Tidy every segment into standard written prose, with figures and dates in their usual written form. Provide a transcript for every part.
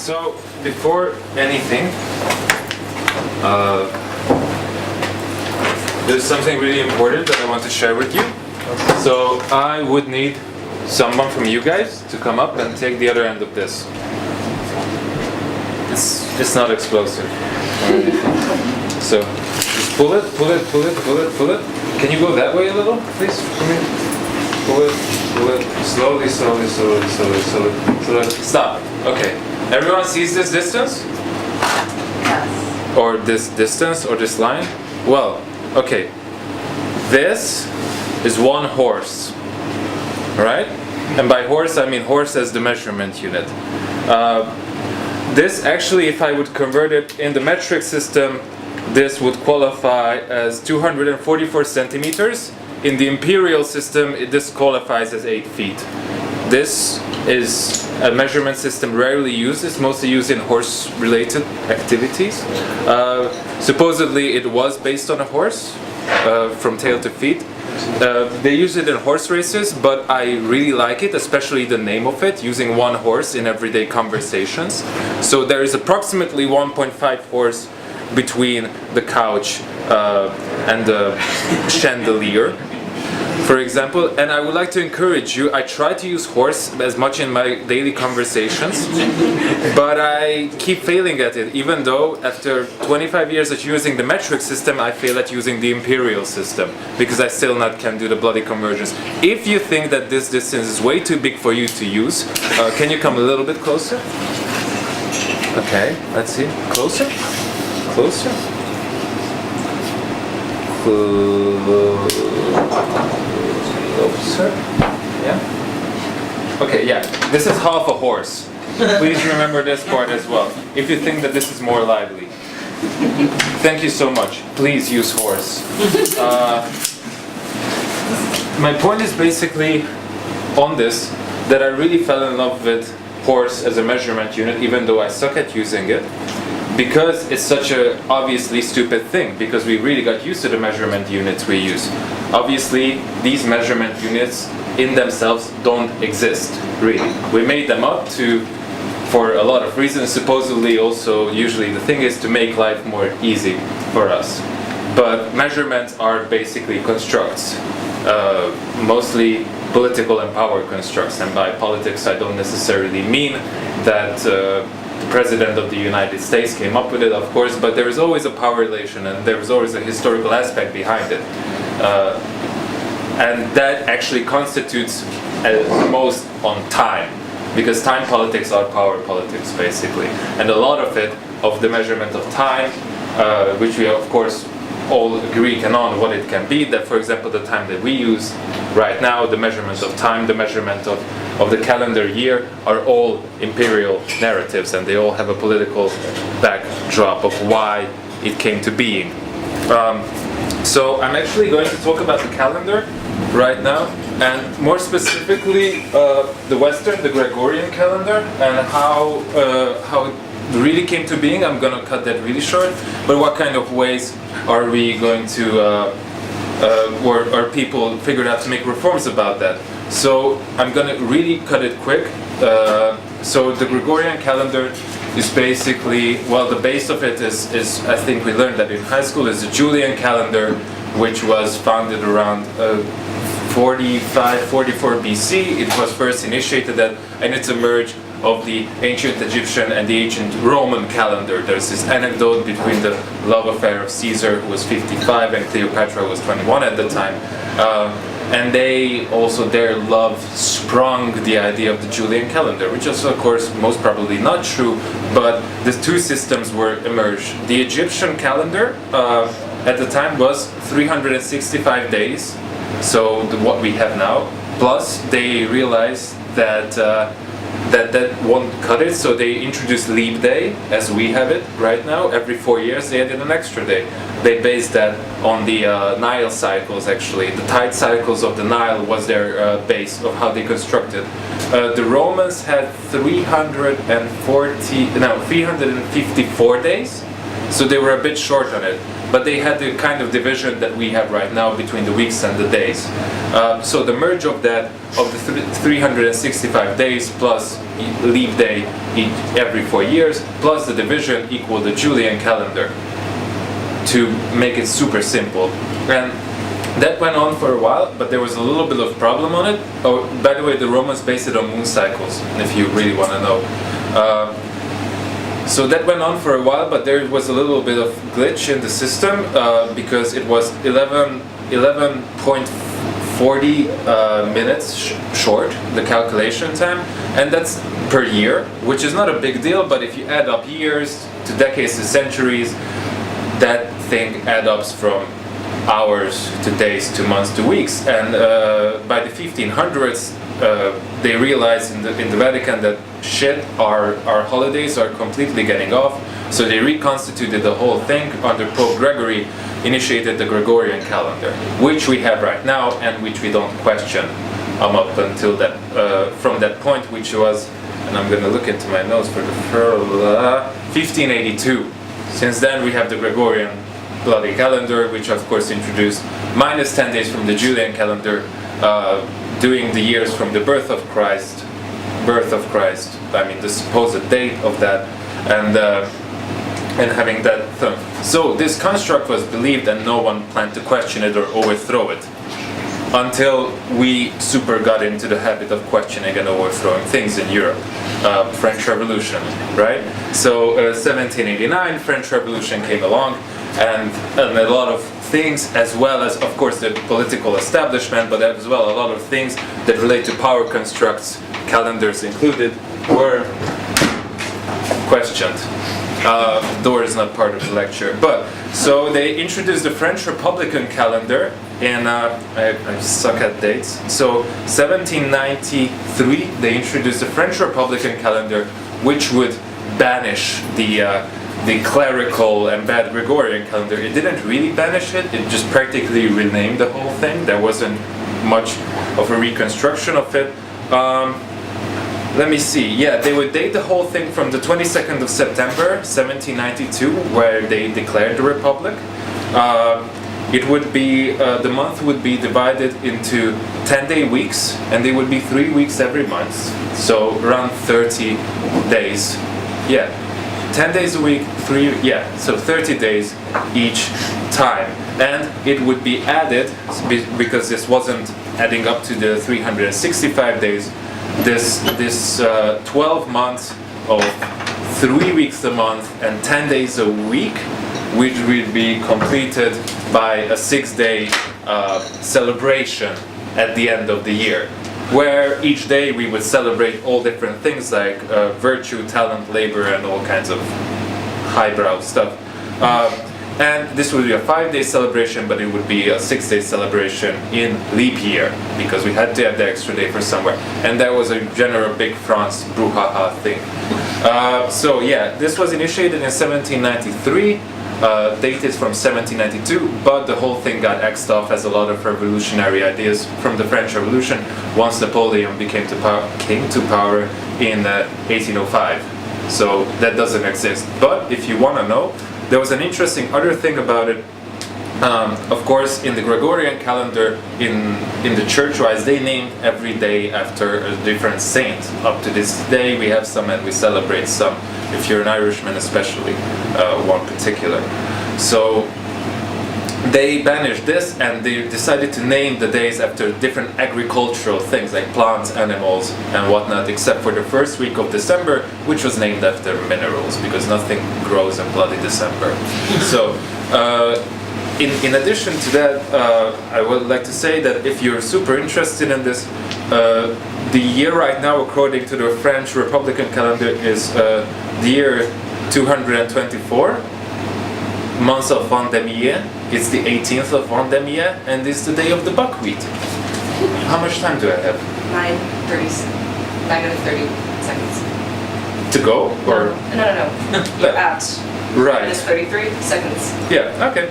So before anything, there's something really important that I want to share with you. So I would need someone from you guys to come up and take the other end of this. It's not explosive or anything. So just pull it. Can you go that way a little, please, for me? Pull it. Slowly. Stop. Okay. Everyone sees this distance? Yes. Or this distance, or this line? Well, okay. This is 1 horse, right? And by horse, I mean horse as the measurement unit. This actually, if I would convert it in the metric system, this would qualify as 244 centimeters. In the imperial system, this qualifies as 8 feet. This is a measurement system rarely used. It's mostly used in horse-related activities. Supposedly, it was based on a horse, from tail to feet. They use it in horse races, but I really like it, especially the name of it, using 1 horse in everyday conversations. So there is approximately 1.5 horse between the couch and the chandelier, for example. And I would like to encourage you, I try to use horse as much in my daily conversations, but I keep failing at it, even though after 25 years of using the metric system, I fail at using the imperial system, because I still not can do the bloody conversions. If you think that this distance is way too big for you to use, can you come a little bit closer? Okay, let's see. Closer? Closer? Closer? Yeah? Okay, yeah. This is half a horse. Please remember this part as well, if you think that this is more lively. Thank you so much. Please use horse. My point is basically on this, that I really fell in love with horse as a measurement unit, even though I suck at using it, because it's such a obviously stupid thing, because we really got used to the measurement units we use. Obviously, these measurement units in themselves don't exist, really. We made them up for a lot of reasons, supposedly also, usually the thing is to make life more easy for us. But measurements are basically constructs, mostly political and power constructs, and by politics I don't necessarily mean that the President of the United States came up with it, of course, but there is always a power relation and there is always a historical aspect behind it. And that actually constitutes the most on time, because time politics are power politics, basically. And a lot of it, of the measurement of time, which we of course all agree on what it can be, that for example the time that we use right now, the measurement of time, the measurement of the calendar year, are all imperial narratives, and they all have a political backdrop of why it came to being. So I'm actually going to talk about the calendar right now, and more specifically the Western, the Gregorian calendar, and how it really came to being. I'm going to cut that really short, but what kind of ways are we going to, or people figured out to make reforms about that. So I'm going to really cut it quick. So the Gregorian calendar is basically, well, the base of it is I think we learned that in high school, is the Julian calendar, which was founded around 44 BC. It was first initiated at, and it's a merge of the ancient Egyptian and the ancient Roman calendar. There's this anecdote between the love affair of Caesar, who was 55, and Cleopatra, who was 21 at the time. And they also, their love sprung the idea of the Julian calendar, which is of course most probably not true, but the two systems were emerged. The Egyptian calendar at the time was 365 days, so what we have now, plus they realized that that won't cut it, so they introduced leap day as we have it right now. Every 4 years they added an extra day. They based that on the Nile cycles, actually. The tide cycles of the Nile was their base of how they constructed. The Romans had 354 days, so they were a bit short on it. But they had the kind of division that we have right now between the weeks and the days. So the merge of that of the 365 days plus leap day every 4 years, plus the division equal the Julian calendar, to make it super simple. And that went on for a while, but there was a little bit of problem on it. Oh, by the way, the Romans based it on moon cycles, if you really want to know. So that went on for a while, but there was a little bit of glitch in the system because it was 11.40 minutes short, the calculation time, and that's per year, which is not a big deal, but if you add up years to decades to centuries, that thing adds up from hours to days to months to weeks. And by the 1500s, they realized in the Vatican that our holidays are completely getting off, so they reconstituted the whole thing under Pope Gregory, initiated the Gregorian calendar, which we have right now and which we don't question up until that, from that point, which was, and I'm going to look into my notes for the 1582. Since then we have the Gregorian bloody calendar, which of course introduced minus 10 days from the Julian calendar, doing the years from the birth of Christ, I mean the supposed date of that, and having that thing. So this construct was believed and no one planned to question it or overthrow it, until we super got into the habit of questioning and overthrowing things in Europe. French Revolution, right? So 1789, French Revolution came along, and a lot of things, as well as of course the political establishment, but as well a lot of things that relate to power constructs, calendars included, were questioned. Door is not part of the lecture, but so they introduced the French Republican calendar in I suck at dates. So 1793 they introduced the French Republican calendar, which would banish the clerical and bad Gregorian calendar. It didn't really banish it, it just practically renamed the whole thing. There wasn't much of a reconstruction of it. Let me see, yeah, they would date the whole thing from the 22nd of September 1792, where they declared the Republic. It would be, the month would be divided into 10-day weeks, and they would be 3 weeks every month, so around 30 days. Yeah, 10 days a week, so 30 days each time. And it would be added, because this wasn't adding up to the 365 days, this 12 months of 3 weeks a month and 10 days a week, which will be completed by a 6-day celebration at the end of the year, where each day we would celebrate all different things like virtue, talent, labor, and all kinds of highbrow stuff. And this would be a 5-day celebration, but it would be a 6-day celebration in leap year, because we had to have the extra day for somewhere. And that was a general big France brouhaha thing. So yeah, this was initiated in 1793, dated from 1792, but the whole thing got axed off as a lot of revolutionary ideas from the French Revolution once Napoleon came to power in 1805. So that doesn't exist. But if you want to know, there was an interesting other thing about it. Of course, in the Gregorian calendar, in the church-wise, they named every day after a different saint. Up to this day, we have some and we celebrate some. If you're an Irishman, especially one particular. So they banished this and they decided to name the days after different agricultural things like plants, animals, and whatnot, except for the first week of December, which was named after minerals, because nothing grows in bloody December. So, in addition to that, I would like to say that if you're super interested in this, the year right now, according to the French Republican calendar, is the year 224. Month of Vendémiaire. It's the 18th of Vendémiaire, and it's the day of the buckwheat. How much time do I have? 9 minutes 30 seconds. To go? Or? No. You're out. Right. It's 33 seconds. Yeah, okay.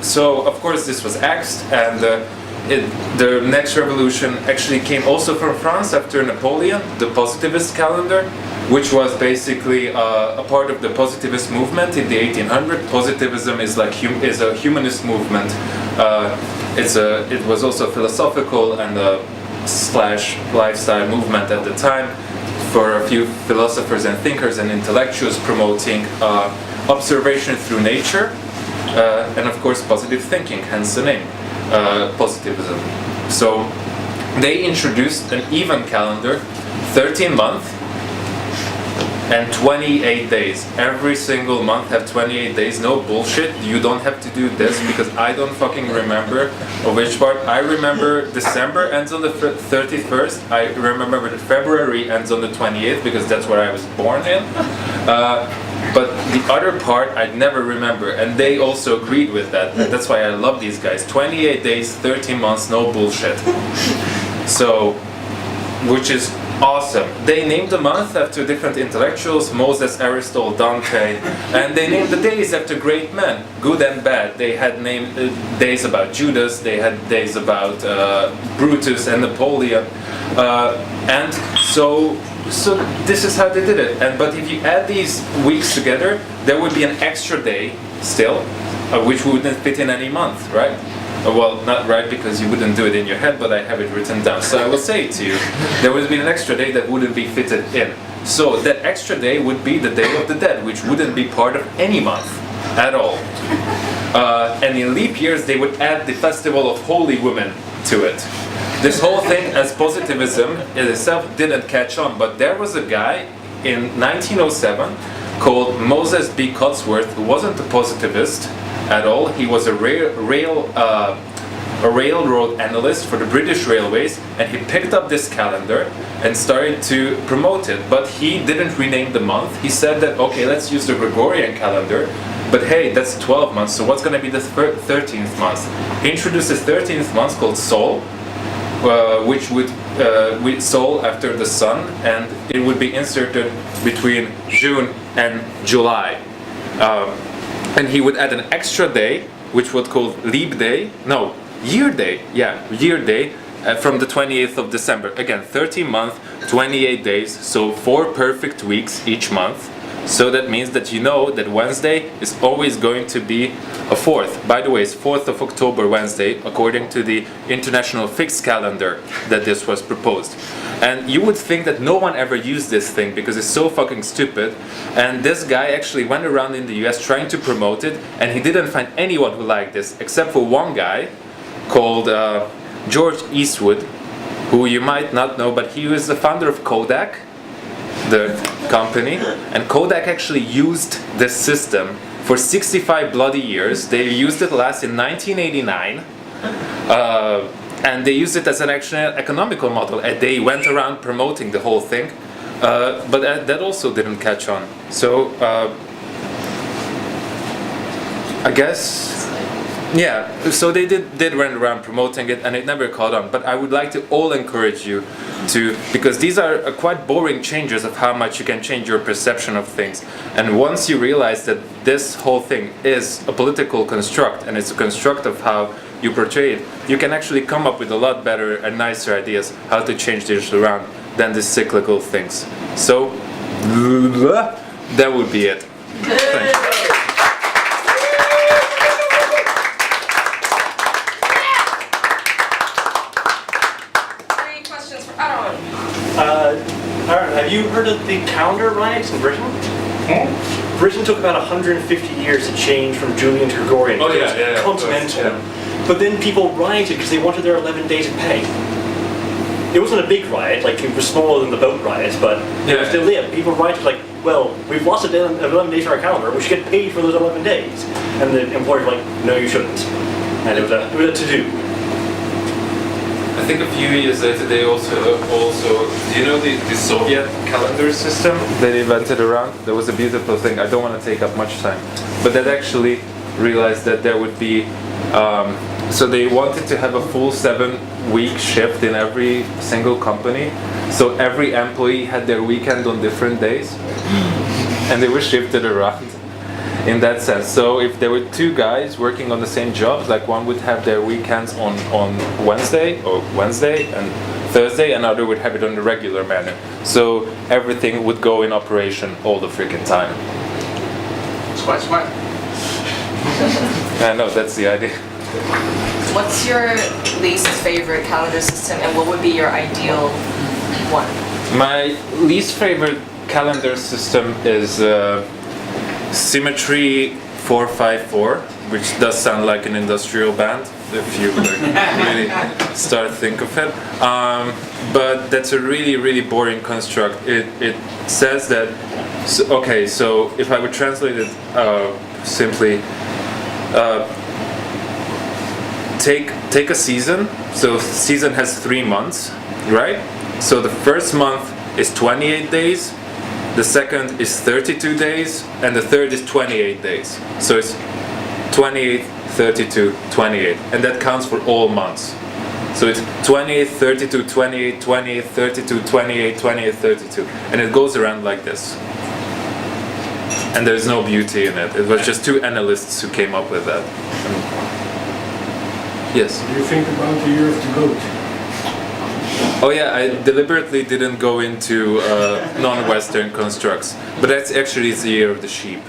So of course this was axed, and the next revolution actually came also from France after Napoleon, the positivist calendar, which was basically a part of the positivist movement in the 1800s. Positivism is like is a humanist movement. It was also philosophical and slash lifestyle movement at the time for a few philosophers and thinkers and intellectuals promoting observation through nature and of course positive thinking, hence the name positivism. So they introduced an even calendar, 13 months and 28 days. Every single month have 28 days, no bullshit. You don't have to do this because I don't fucking remember of which part. I remember December ends on the 31st. I remember that February ends on the 28th because that's where I was born in. But the other part I never remember, and they also agreed with that. And that's why I love these guys. 28 days, 13 months, no bullshit. So, which is awesome. They named the month after different intellectuals, Moses, Aristotle, Dante, and they named the days after great men, good and bad. They had named days about Judas, they had days about Brutus and Napoleon, and so this is how they did it. But if you add these weeks together, there would be an extra day still, which wouldn't fit in any month, right? Well, not right because you wouldn't do it in your head, but I have it written down. So I will say it to you. There would be an extra day that wouldn't be fitted in. So that extra day would be the Day of the Dead, which wouldn't be part of any month at all. And in leap years, they would add the Festival of Holy Women to it. This whole thing as positivism in itself didn't catch on, but there was a guy in 1907 called Moses B. Cotsworth who wasn't a positivist at all. He was a railroad analyst for the British Railways, and he picked up this calendar and started to promote it. But he didn't rename the month. He said that, okay, let's use the Gregorian calendar, but hey, that's 12 months, so what's going to be the 13th month? He introduced the 13th month called Sol, which would with Sol after the sun, and it would be inserted between June and July. And he would add an extra day, which was called Leap Day, no, Year Day, Year Day, from the 28th of December. Again, 13 months, 28 days, so 4 perfect weeks each month. So that means that you know that Wednesday is always going to be a 4th. By the way, it's 4th of October Wednesday, according to the international fixed calendar that this was proposed. And you would think that no one ever used this thing because it's so fucking stupid. And this guy actually went around in the US trying to promote it, and he didn't find anyone who liked this, except for one guy called George Eastwood, who you might not know, but he was the founder of Kodak, the company, and Kodak actually used this system for 65 bloody years. They used it last in 1989, and they used it as an actual economical model, and they went around promoting the whole thing, but that also didn't catch on. So I guess, yeah, so they did run around promoting it, and it never caught on. But I would like to all encourage you to, because these are quite boring changes of how much you can change your perception of things. And once you realize that this whole thing is a political construct, and it's a construct of how you portray it, you can actually come up with a lot better and nicer ideas how to change this around than these cyclical things. So, that would be it. Thanks. Aron, have you heard of the calendar riots in Britain? Britain took about 150 years to change from Julian to Gregorian. Oh yeah, continental. Yeah. But then people rioted because they wanted their 11 days of pay. It wasn't a big riot, like it was smaller than the boat riots, but still, people rioted like, well, we've lost 11 days from our calendar, we should get paid for those 11 days. And the employers were like, no, you shouldn't. And it was a to-do. I think a few years later they also you know the Soviet calendar system they invented around? That was a beautiful thing. I don't want to take up much time, but that actually realized that there would be so they wanted to have a full 7-week shift in every single company, so every employee had their weekend on different days and they were shifted around. in that sense. So if there were two guys working on the same jobs, like one would have their weekends on Wednesday and Thursday, another would have it on the regular manner. So everything would go in operation all the freaking time. It's quite smart. I know, that's the idea. What's your least favorite calendar system, and what would be your ideal one? My least favorite calendar system is Symmetry 454, which does sound like an industrial band if you really start to think of it. But that's a really boring construct. It says that, so if I would translate it simply, take a season. So season has 3 months, right? So the first month is 28 days, the second is 32 days, and the third is 28 days. So it's 28, 32, 28, and that counts for all months. So it's 28, 32, 28, 28, 32, 28, 28, 32, and it goes around like this. And there's no beauty in it. It was just two analysts who came up with that. Yes? What do you think about the year of the goat? Oh yeah, I deliberately didn't go into non-Western constructs, but that's actually the year of the sheep.